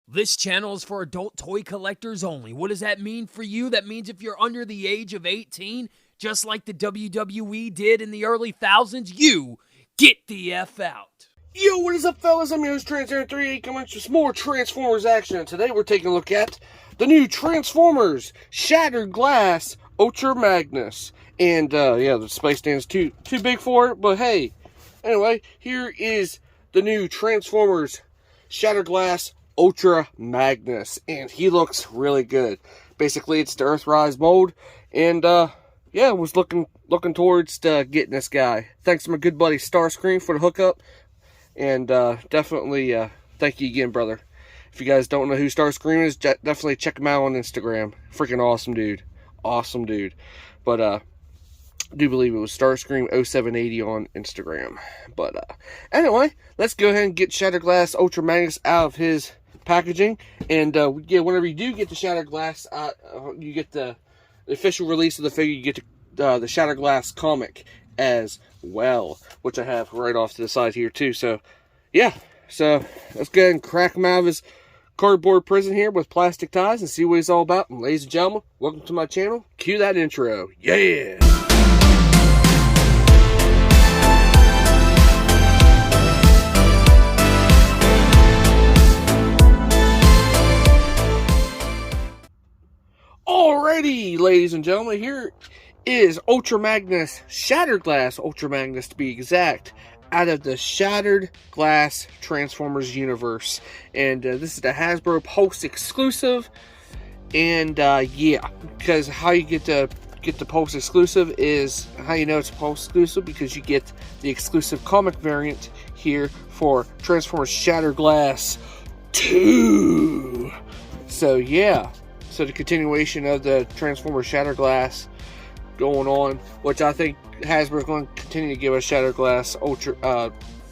This channel is for adult toy collectors only. What does that mean for you? That means if you're under the age of 18, just like the WWE did in the early thousands, you get the F out. Yo, what is up, fellas? I'm your host, Trans38, coming with some more Transformers action. Today we're taking a look at the new Transformers Shattered Glass Ultra Magnus. And, yeah, the space stand's too big for it, but hey. Anyway, here is the new Transformers Shattered Glass Ultra Magnus, and he looks really good. Basically, it's the Earthrise mold, and yeah, was looking towards getting this guy. Thanks to my good buddy Starscream for the hookup, and definitely thank you again, brother. If you guys don't know who Starscream is, definitely check him out on Instagram. Freaking awesome dude, But I do believe it was Starscream0780 on Instagram. But anyway, let's go ahead and get Shattered Glass Ultra Magnus out of his packaging. And yeah, whenever you do get the Shattered Glass, you get the official release of the figure. You get the Shattered Glass comic as well, which I have right off to the side here too. So yeah, so let's go ahead and crack him out of his cardboard prison here with plastic ties and see what he's all about. And ladies and gentlemen, welcome to my channel. Cue that intro. Yeah. Alrighty, ladies and gentlemen, here is Ultra Magnus, Shattered Glass Ultra Magnus to be exact, out of the Shattered Glass Transformers universe. And this is the Hasbro Pulse exclusive. And yeah, because how you get the Pulse exclusive is, how you know it's a Pulse exclusive, because you get the exclusive comic variant here for Transformers Shattered Glass 2. So yeah. So the continuation of the Transformers Shattered Glass going on, which I think Hasbro is going to continue to give us Shattered Glass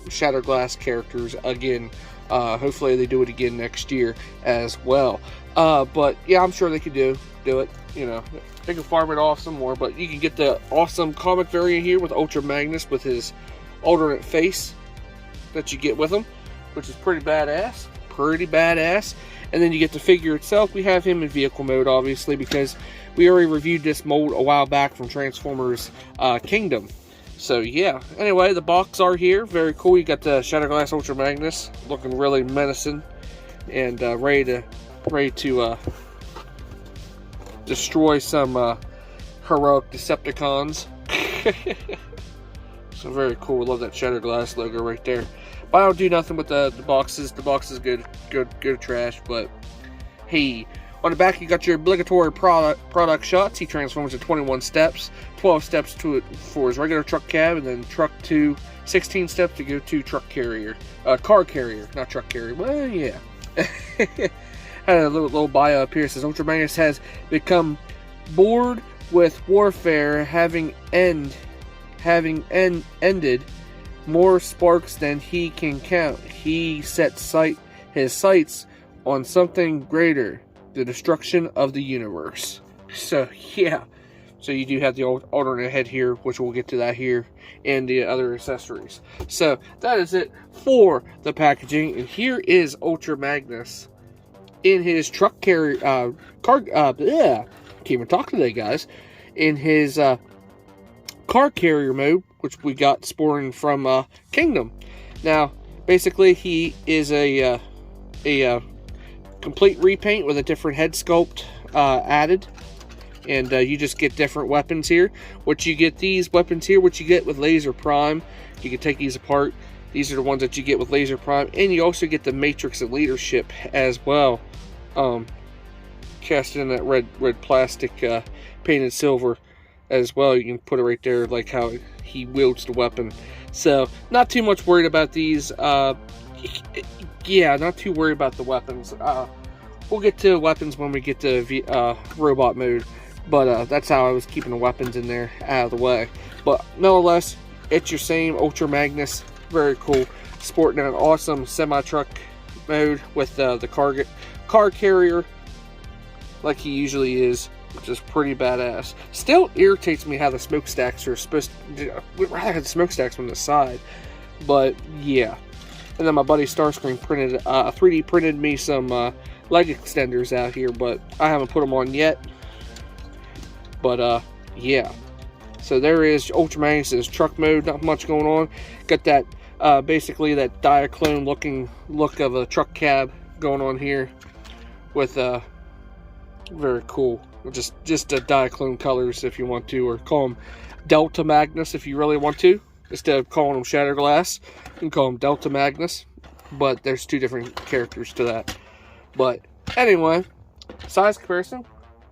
Shattered Glass characters again. Hopefully they do it again next year as well. But yeah, I'm sure they could do it. You know, they can farm it off some more. But you can get the awesome comic variant here with Ultra Magnus with his alternate face that you get with him, which is pretty badass. And then you get the figure itself. We have him in vehicle mode, obviously, because we already reviewed this mold a while back from Transformers Kingdom. So yeah, anyway, the box art here, very cool. You got the Shattered Glass Ultra Magnus looking really menacing and ready to destroy some heroic Decepticons. So very cool. Love that Shattered Glass logo right there. But I don't do nothing with the boxes. The box is good trash. But hey, on the back you got your obligatory product shots. He transforms in 21 steps, 12 steps for his regular truck cab, and then truck to 16 steps to go to truck carrier, car carrier, not truck carrier. Well, yeah. Had a little bio up here. It says Ultra Magnus has become bored with warfare, having ended more sparks than he can count. He set his sights on something greater, the destruction of the universe. So yeah, so you do have the old alternate head here, which we'll get to that here, and the other accessories. So that is it for the packaging, and here is Ultra Magnus in his truck carrier, can't even talk today, guys. In his car carrier mode, which we got sporting from Kingdom. Now, basically, he is a complete repaint with a different head sculpt added, and you just get different weapons here. What you get these weapons here, what you get with Laser Prime, you can take these apart. These are the ones that you get with Laser Prime, and you also get the Matrix of Leadership as well. Cast in that red plastic, painted silver as well. You can put it right there, like how he wields the weapon. So not too much worried about these. Yeah, not too worried about the weapons. We'll get to weapons when we get to robot mode, but that's how I was keeping the weapons in there out of the way. But nonetheless, it's your same Ultra Magnus. Very cool, sporting an awesome semi-truck mode with the car carrier like he usually is, which is pretty badass. Still irritates me how the smokestacks are supposed to... We'd rather have the smokestacks on the side. But, yeah. And then my buddy Starscream 3D printed me some leg extenders out here, but I haven't put them on yet. But yeah. So there is Ultra Magnus' truck mode. Not much going on. Got that basically that Diaclone looking look of a truck cab going on here with very cool. Just a Diaclone colors if you want to, or call them Delta Magnus if you really want to. Instead of calling them Shatterglass, you can call them Delta Magnus. But there's two different characters to that. But anyway, size comparison.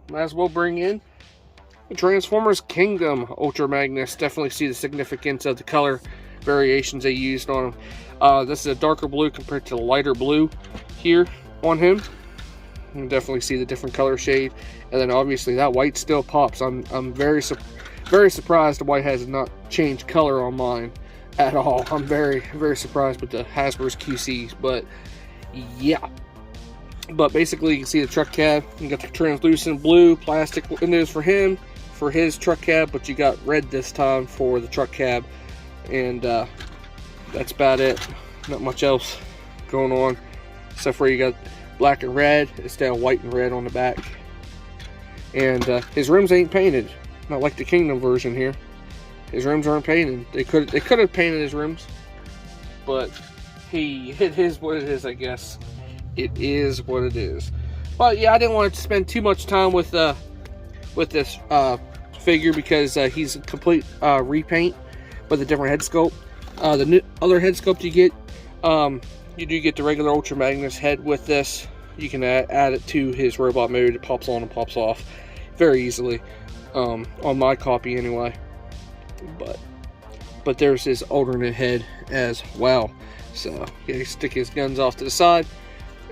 Might as well bring in Transformers Kingdom Ultra Magnus. Definitely see the significance of the color variations they used on him. This is a darker blue compared to the lighter blue here on him. You can definitely see the different color shade, and then obviously that white still pops. I'm very surprised the white has not changed color on mine at all. I'm very surprised with the Hasbro's QCs, but yeah. But basically, you can see the truck cab. You got the translucent blue plastic windows for him, for his truck cab, but you got red this time for the truck cab, and that's about it. Not much else going on, except for you got black and red instead of white and red on the back. And his rims ain't painted, not like the Kingdom version here. His rims aren't painted. They could have painted his rims, but it is what it is, I guess. It is what it is. But yeah, I didn't want to spend too much time with this figure because he's a complete repaint with a different head sculpt. The other head sculpt you get, you do get the regular Ultra Magnus head with this. You can add it to his robot mode. It pops on and pops off very easily, on my copy anyway. But there's his alternate head as well. So yeah, stick his guns off to the side,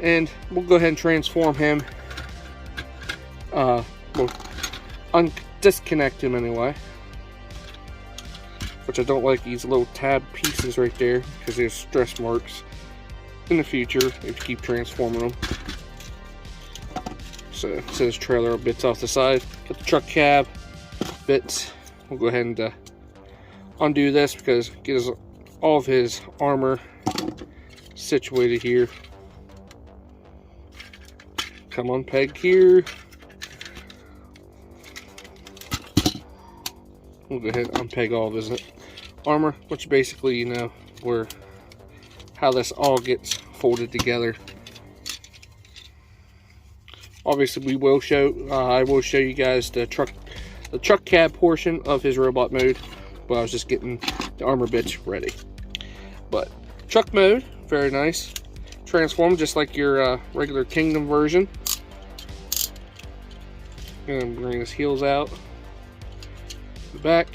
and we'll go ahead and transform him. We'll disconnect him anyway, which I don't like these little tab pieces right there because there's stress marks in the future if you keep transforming them. So it says trailer bits off the side. Got the truck cab bits. We'll go ahead and undo this because it gives all of his armor situated here. Come on, peg here. We'll go ahead and unpeg all of his armor, which basically, you know, how this all gets folded together. Obviously, I will show you guys the truck cab portion of his robot mode, but I was just getting the armor bits ready. But truck mode, very nice. Transform just like your regular Kingdom version. Gonna bring his heels out, the back,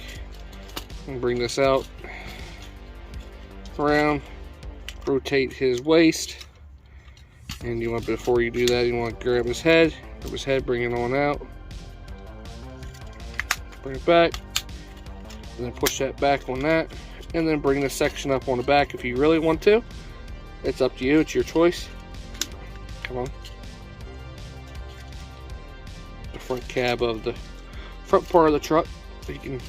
and bring this out, around, rotate his waist, and before you do that, you want to grab his head, bring it on out, bring it back, and then push that back on that, and then bring this section up on the back if you really want to. It's up to you, it's your choice. Come on. The front cab of the front part of the truck. You can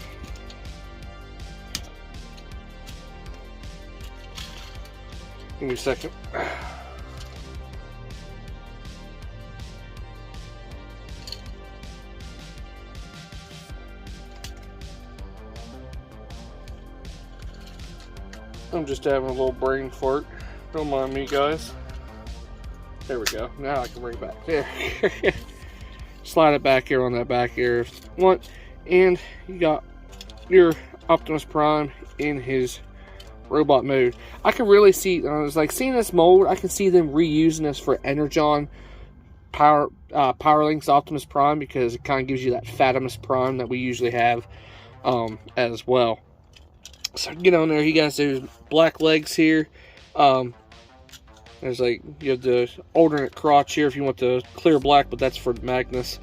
give me a second. I'm just having a little brain fart. Don't mind me, guys. There we go. Now I can bring it back. There. Slide it back here on that back here if you want. And you got your Optimus Prime in his robot mode. I can really see, I was like seeing this mold, I can see them reusing this for Energon Powerlink's Optimus Prime, because it kind of gives you that Fatimus Prime that we usually have as well. So get on there. You guys, there's black legs here. There's like, you have the alternate crotch here if you want the clear black, but that's for Magnus.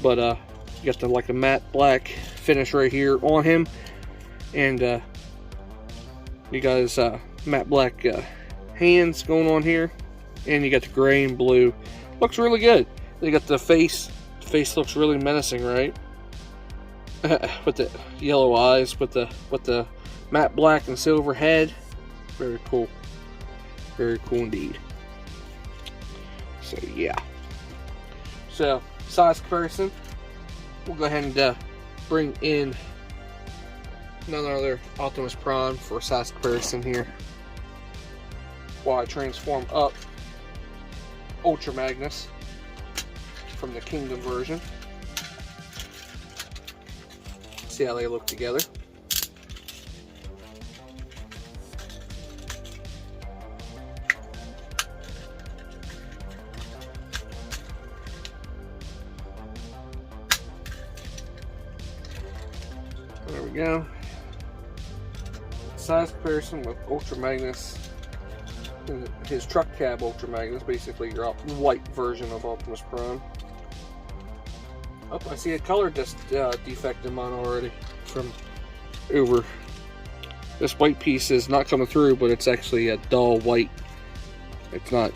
But you got the like a matte black finish right here on him, and you guys matte black hands going on here, and you got the gray and blue. Looks really good. Then you got the face. The face looks really menacing, right? With the yellow eyes, with the matte black and silver head. Very cool. Very cool indeed. So yeah. So size comparison. We'll go ahead and bring in another Optimus Prime for size comparison here, while I transform up Ultra Magnus from the Kingdom version. See how they look together. There we go. Size comparison with Ultra Magnus, his truck cab Ultra Magnus, basically your white version of Optimus Prime. Oh, I see a color defect in mine already from over. This white piece is not coming through, but it's actually a dull white. It's not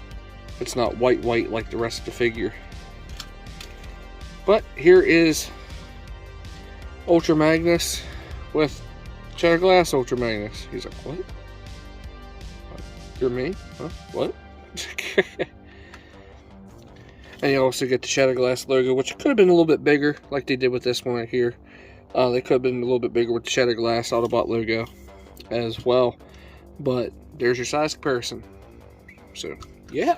white like the rest of the figure. But here is Ultra Magnus with Shattered Glass Ultra Magnus. He's like, what? You're me? Huh? What? And you also get the Shattered Glass logo, which could have been a little bit bigger, like they did with this one right here. They could have been a little bit bigger with the Shattered Glass Autobot logo as well. But there's your size comparison. So, yeah.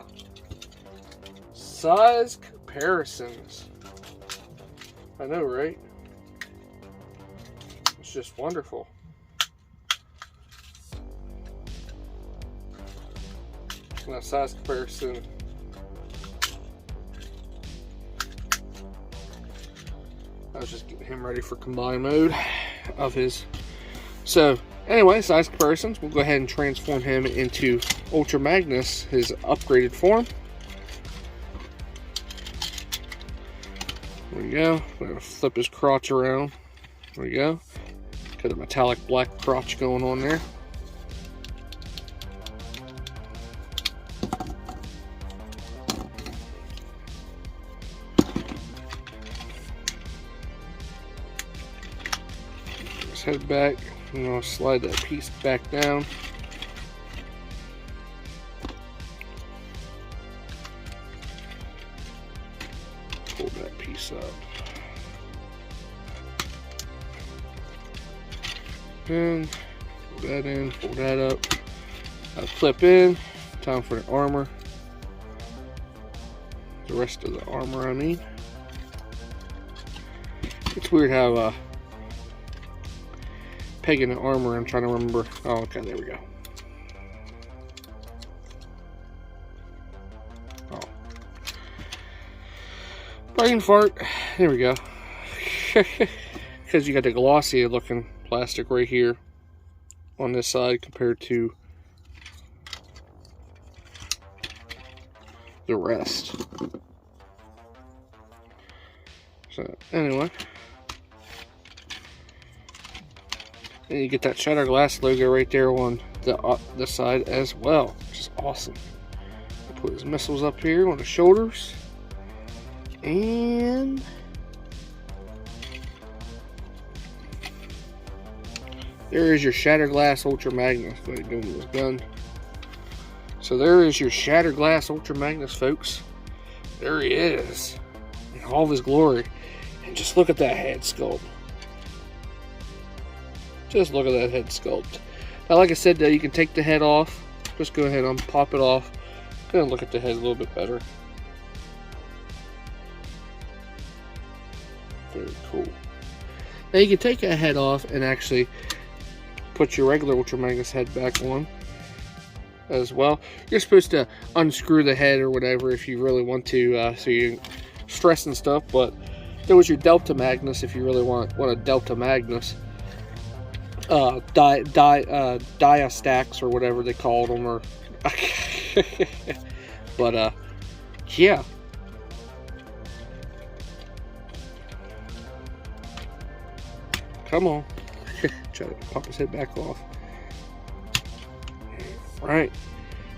Size comparisons. I know, right? It's just wonderful. Now, size comparison. I was just getting him ready for combine mode of his. So, anyway, size comparisons. We'll go ahead and transform him into Ultra Magnus, his upgraded form. There we go. I'm going to flip his crotch around. There we go. Got a metallic black crotch going on there. Just head back, and I'll slide that piece back down. Pull that piece up. And pull that in, pull that up. I'll clip in. Time for the armor. The rest of the armor, I mean. It's weird how pegging the armor, I'm trying to remember. Oh, okay, there we go. Oh. Brain fart. There we go. Because you got the glossy looking plastic right here on this side compared to the rest. So anyway, and you get that Shattered Glass logo right there on the side as well, which is awesome. I'll put his missiles up here on the shoulders, and there is your Shattered Glass Ultra Magnus. Go ahead and give him his gun. So there is your Shattered Glass Ultra Magnus, folks. There he is, in all of his glory. And just look at that head sculpt. Just look at that head sculpt. Now, like I said, you can take the head off. Just go ahead and pop it off. Go ahead and look at the head a little bit better. Very cool. Now you can take that head off and actually put your regular Ultra Magnus head back on as well. You're supposed to unscrew the head or whatever if you really want to, so you stress and stuff. But there was your Delta Magnus if you really want a Delta Magnus. Dia stacks or whatever they called them, or but yeah. Come on. Try to pop his head back off. Right.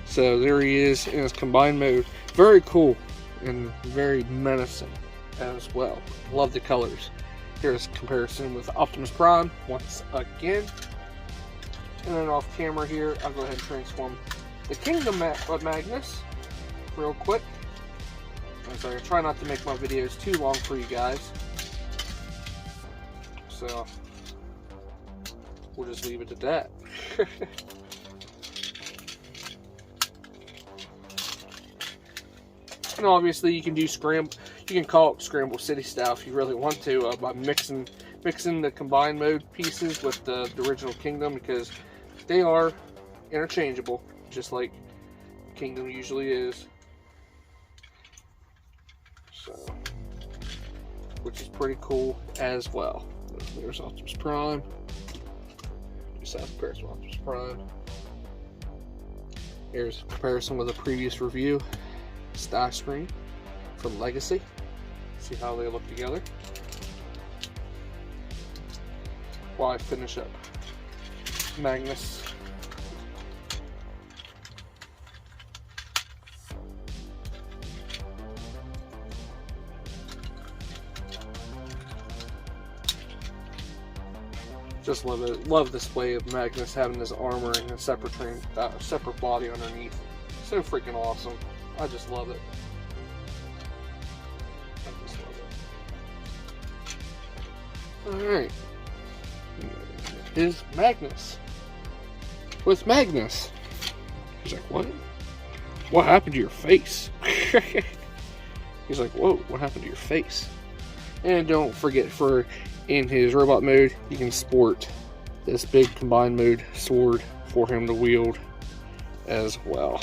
So there he is in his combined mode. Very cool and very menacing as well. Love the colors. Here's a comparison with Optimus Prime once again. And then off camera here, I'll go ahead and transform the Kingdom Magnus real quick. I'm sorry, I try not to make my videos too long for you guys. So, we'll just leave it at that. And obviously you can do you can call it Scramble City style if you really want to, by mixing the combined mode pieces with the original Kingdom, because they are interchangeable, just like Kingdom usually is. So, which is pretty cool as well. There's Optimus Prime. Just have a comparison with Optimus Prime. Here's a comparison with a previous review. Sky screen from Legacy. See how they look together. While I finish up Magnus. Just love it. Love the display of Magnus having his armor and a separate body underneath. So freaking awesome. I just love it. I just love it. Alright. Here's Magnus. With Magnus. He's like, what? What happened to your face? He's like, whoa, what happened to your face? And don't forget, in his robot mode, you can sport this big combined mode sword for him to wield as well.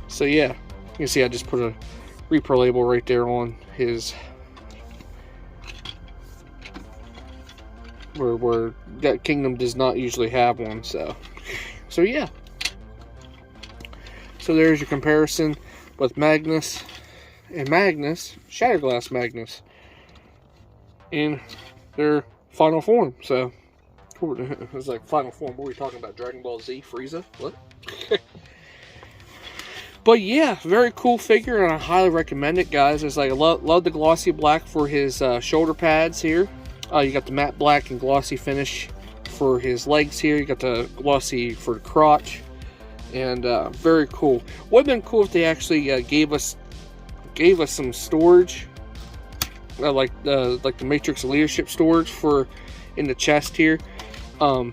So yeah, you can see I just put a repro label right there on his where that Kingdom does not usually have one. So yeah. So there's your comparison with Magnus and Magnus, Shatterglass Magnus, in their final form. So it's like final form. What are we talking about? Dragon Ball Z, Frieza? What? But yeah, very cool figure, and I highly recommend it, guys. It's like I love the glossy black for his shoulder pads here. You got the matte black and glossy finish for his legs here. You got the glossy for the crotch, and very cool. Would have been cool if they actually gave us some storage, like the Matrix Leadership storage for in the chest here. But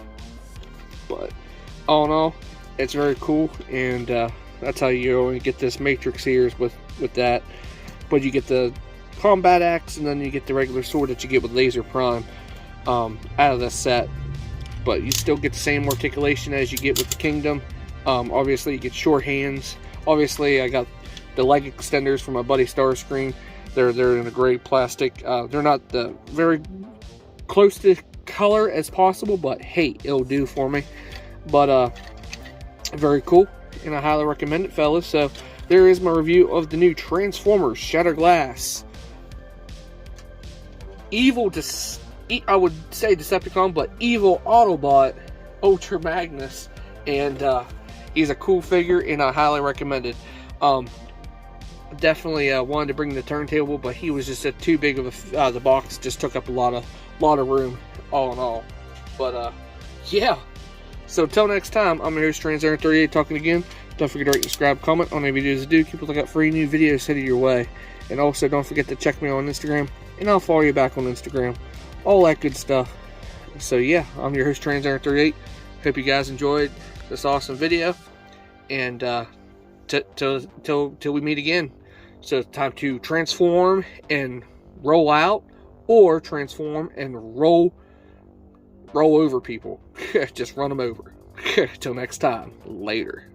all in all, it's very cool, and that's how you only get this Matrix here is with that. But you get the combat axe, and then you get the regular sword that you get with Laser Prime out of this set. But you still get the same articulation as you get with the Kingdom. Obviously, you get short hands. Obviously, I got the leg extenders from my buddy Starscream. They're in a gray plastic. They're not the very close to color as possible, but hey, it'll do for me. But very cool, and I highly recommend it, fellas. So there is my review of the new Transformers Shatterglass evil, I would say Decepticon, but evil Autobot Ultra Magnus, and he's a cool figure, and I highly recommend it. Definitely wanted to bring the turntable, but he was just too big of a the box just took up a lot of room, all in all. But yeah. So until next time, I'm your host Trans38 talking again. Don't forget to rate, subscribe, comment on any videos I do. Keep a lookout for any new videos headed your way. And also don't forget to check me on Instagram, and I'll follow you back on Instagram. All that good stuff. So yeah, I'm your host Trans38. Hope you guys enjoyed this awesome video. And till we meet again. So it's time to transform and roll out, or transform and roll over people. Just run them over. Till next time. Later.